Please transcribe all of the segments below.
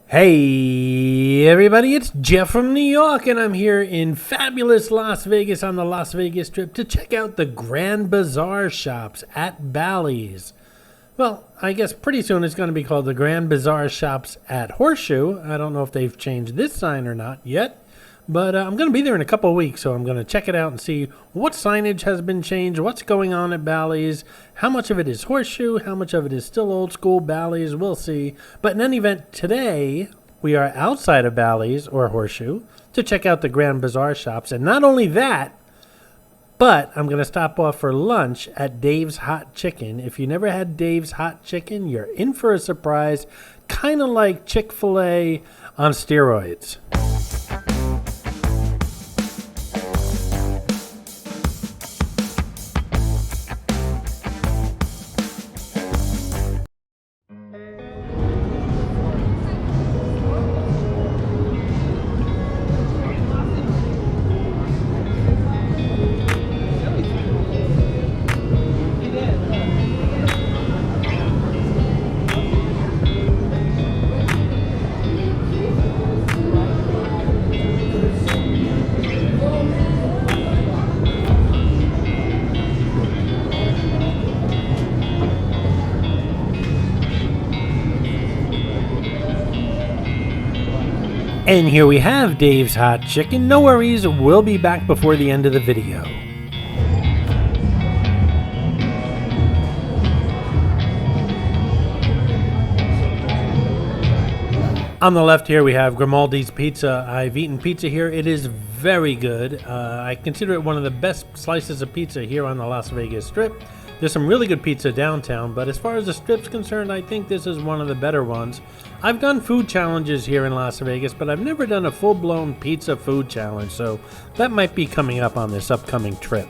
Hey everybody, it's Jeff from New York, and I'm here in fabulous Las Vegas on the Las Vegas Strip to check out the Grand Bazaar shops at Bally's. Well, I guess pretty soon it's going to be called the Grand Bazaar shops at Horseshoe. I don't know if they've changed this sign or not yet, but I'm going to be there in a couple of weeks, so I'm going to check it out and see what signage has been changed, what's going on at Bally's, how much of it is Horseshoe, how much of it is still old school Bally's, we'll see. But in any event, today we are outside of Bally's or Horseshoe to check out the Grand Bazaar shops. And not only that, but I'm going to stop off for lunch at Dave's Hot Chicken. If you never had Dave's Hot Chicken, you're in for a surprise, kind of like Chick-fil-A on steroids. And here we have Dave's Hot Chicken. No worries, we'll be back before the end of the video. On the left here we have Grimaldi's Pizza. I've eaten pizza here. It is very good. I consider it one of the best slices of pizza here on the Las Vegas Strip. There's some really good pizza downtown, but as far as the Strip's concerned, I think this is one of the better ones. I've done food challenges here in Las Vegas, but I've never done a full-blown pizza food challenge, so that might be coming up on this upcoming trip.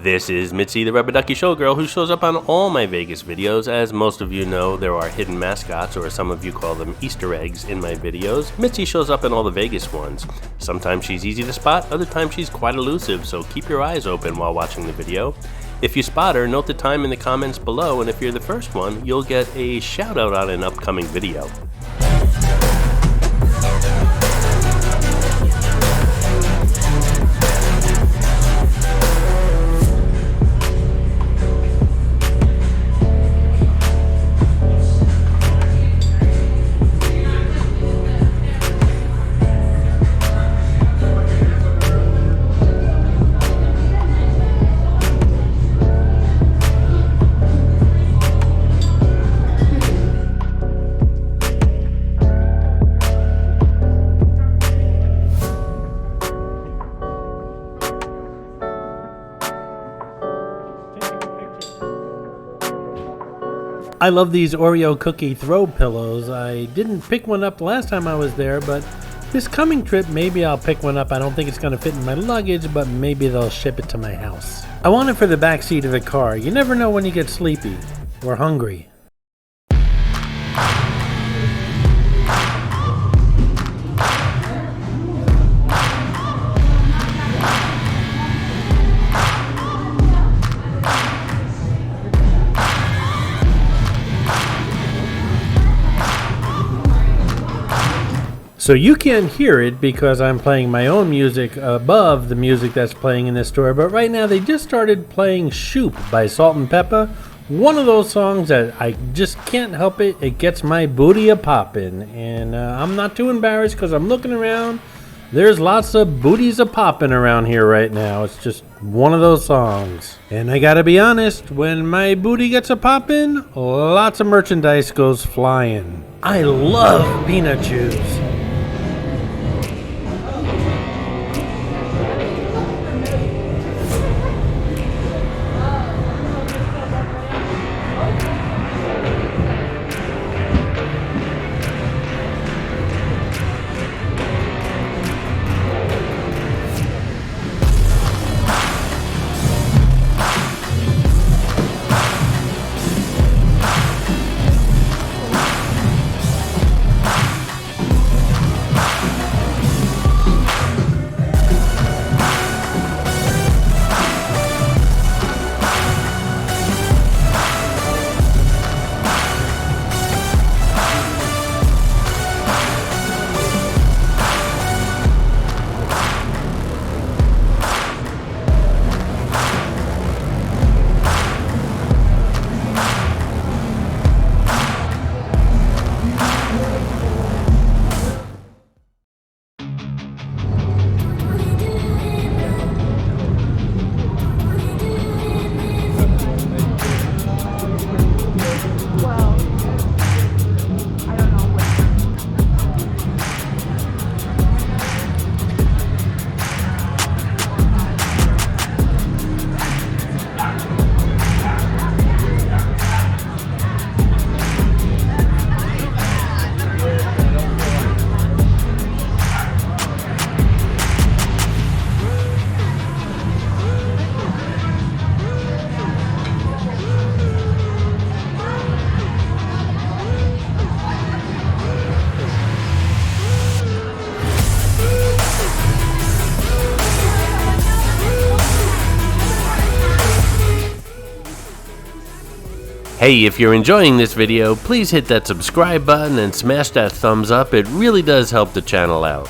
This is Mitzi, the Rubber Ducky Showgirl, who shows up on all my Vegas videos. As most of you know, there are hidden mascots, or some of you call them Easter eggs, in my videos. Mitzi shows up in all the Vegas ones. Sometimes she's easy to spot, other times she's quite elusive, so keep your eyes open while watching the video. If you spot her, note the time in the comments below, and if you're the first one, you'll get a shout out on an upcoming video. I love these Oreo cookie throw pillows. I didn't pick one up the last time I was there, but this coming trip, maybe I'll pick one up. I don't think it's going to fit in my luggage, but maybe they'll ship it to my house. I want it for the back seat of the car. You never know when you get sleepy or hungry. So you can't hear it because I'm playing my own music above the music that's playing in this store, but right now they just started playing Shoop by Salt and Pepper. One of those songs that I just can't help it. It gets my booty a-poppin', and I'm not too embarrassed because I'm looking around. There's lots of booties a-poppin' around here right now. It's just one of those songs. And I gotta be honest, when my booty gets a-poppin', lots of merchandise goes flying. I love peanut chews. Hey, if you're enjoying this video, please hit that subscribe button and smash that thumbs up. It really does help the channel out.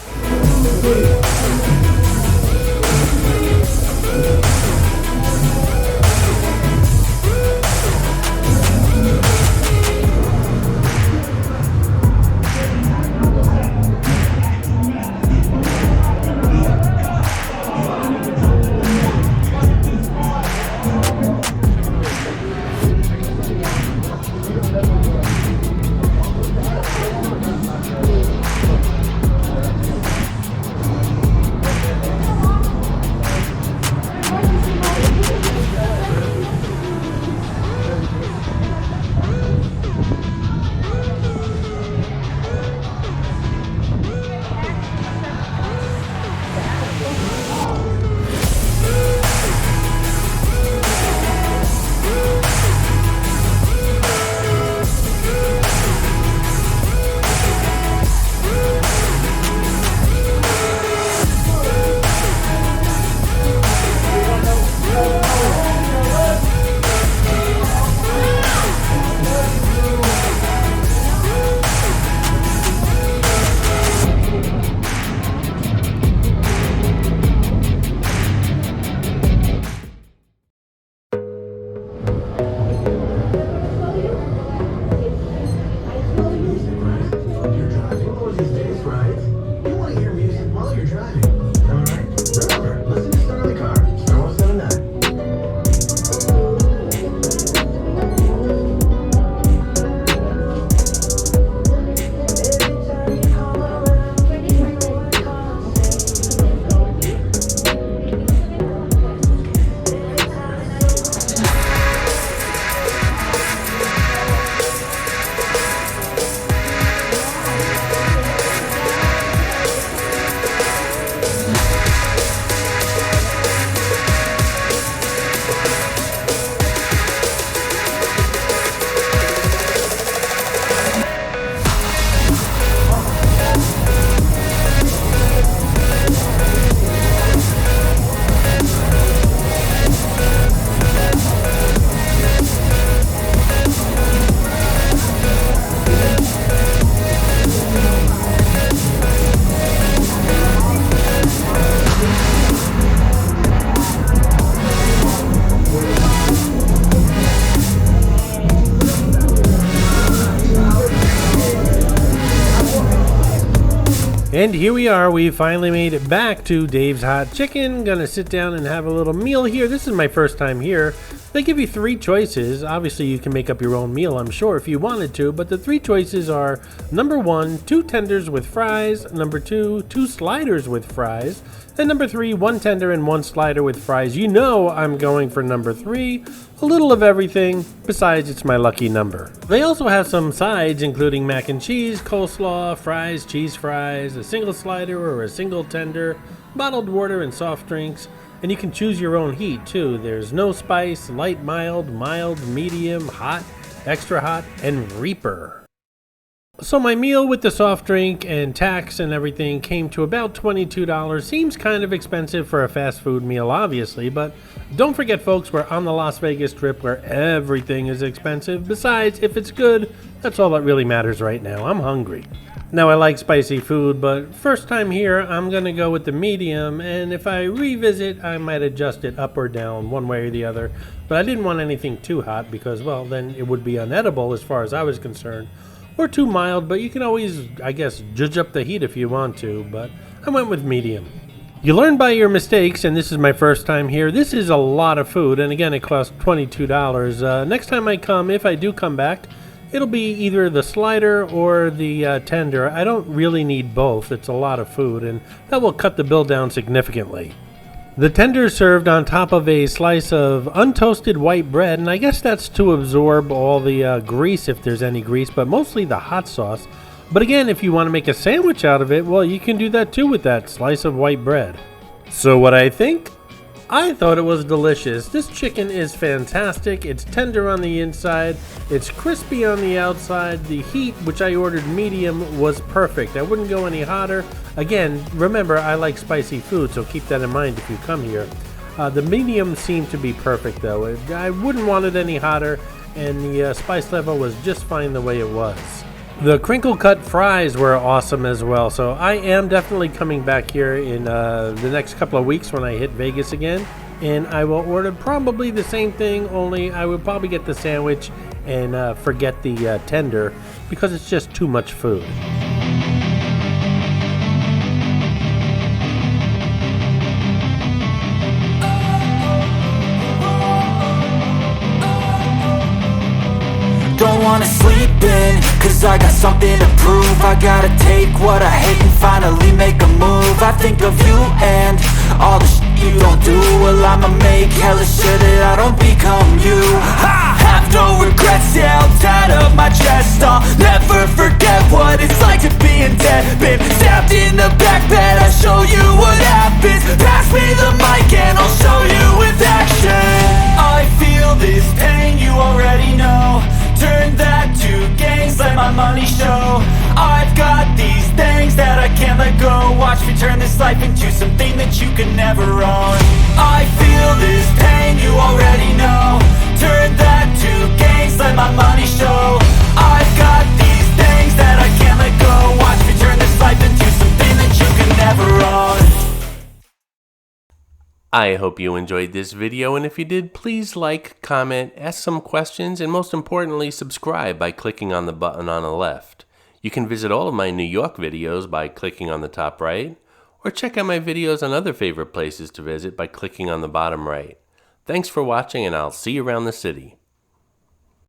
And here we are, we finally made it back to Dave's Hot Chicken. Gonna sit down and have a little meal here. This is my first time here. They give you 3 choices. Obviously you can make up your own meal, I'm sure, if you wanted to, but the 3 choices are number 1, 2 tenders with fries, number 2, 2 sliders with fries, and number 3, 1 tender and 1 slider with fries. You know I'm going for number 3. A little of everything, besides it's my lucky number. They also have some sides, including mac and cheese, coleslaw, fries, cheese fries, a single slider or a single tender, bottled water and soft drinks, and you can choose your own heat too. There's no spice, light, mild, medium, hot, extra hot, and Reaper. So my meal with the soft drink and tax and everything came to about $22. Seems kind of expensive for a fast food meal, obviously, but don't forget, folks, we're on the Las Vegas Strip where everything is expensive. Besides, if it's good, that's all that really matters right now. I'm hungry. Now, I like spicy food, but first time here, I'm going to go with the medium, and if I revisit, I might adjust it up or down one way or the other. But I didn't want anything too hot because, well, then it would be unedible as far as I was concerned. Or too mild, but you can always, I guess, judge up the heat if you want to, but I went with medium. You learn by your mistakes, and this is my first time here. This is a lot of food, and again, it costs $22. Next time I come, if I do come back, it'll be either the slider or the tender. I don't really need both. It's a lot of food, and that will cut the bill down significantly. The tender is served on top of a slice of untoasted white bread, and I guess that's to absorb all the grease if there's any grease, but mostly the hot sauce. But again, if you want to make a sandwich out of it, well, you can do that too with that slice of white bread. So what I think? I thought it was delicious. This chicken is fantastic. It's tender on the inside. It's crispy on the outside. The heat, which I ordered medium, was perfect. I wouldn't go any hotter. Again, remember, I like spicy food, so keep that in mind if you come here. The medium seemed to be perfect, though. I wouldn't want it any hotter, and the spice level was just fine the way it was. The crinkle cut fries were awesome as well, so I am definitely coming back here in the next couple of weeks when I hit Vegas again, and I will order probably the same thing, only I will probably get the sandwich and forget the tender because it's just too much food. Don't wanna sleep in, cause I got something to prove. I gotta take what I hate and finally make a move. I think of you and all the shit you don't do. Well, I'ma make hella sure that I don't become you. I have no regrets, yeah, I'll tie up my chest. I'll never forget what it's like to be in debt. Been stabbed in the back bed, I'll show you what happens. Pass me the mic and I'll show you with action. I feel this pain, you already know. Turn that to gains, let my money show. I've got these things that I can't let go. Watch me turn this life into something that you can never own. I feel this pain, you already know. Turn that to gains, let my money show. I've got these things that I can't let go. Watch me turn this life into something that you can never own. I hope you enjoyed this video, and if you did, please like, comment, ask some questions, and most importantly, subscribe by clicking on the button on the left. You can visit all of my New York videos by clicking on the top right, or check out my videos on other favorite places to visit by clicking on the bottom right. Thanks for watching, and I'll see you around the city.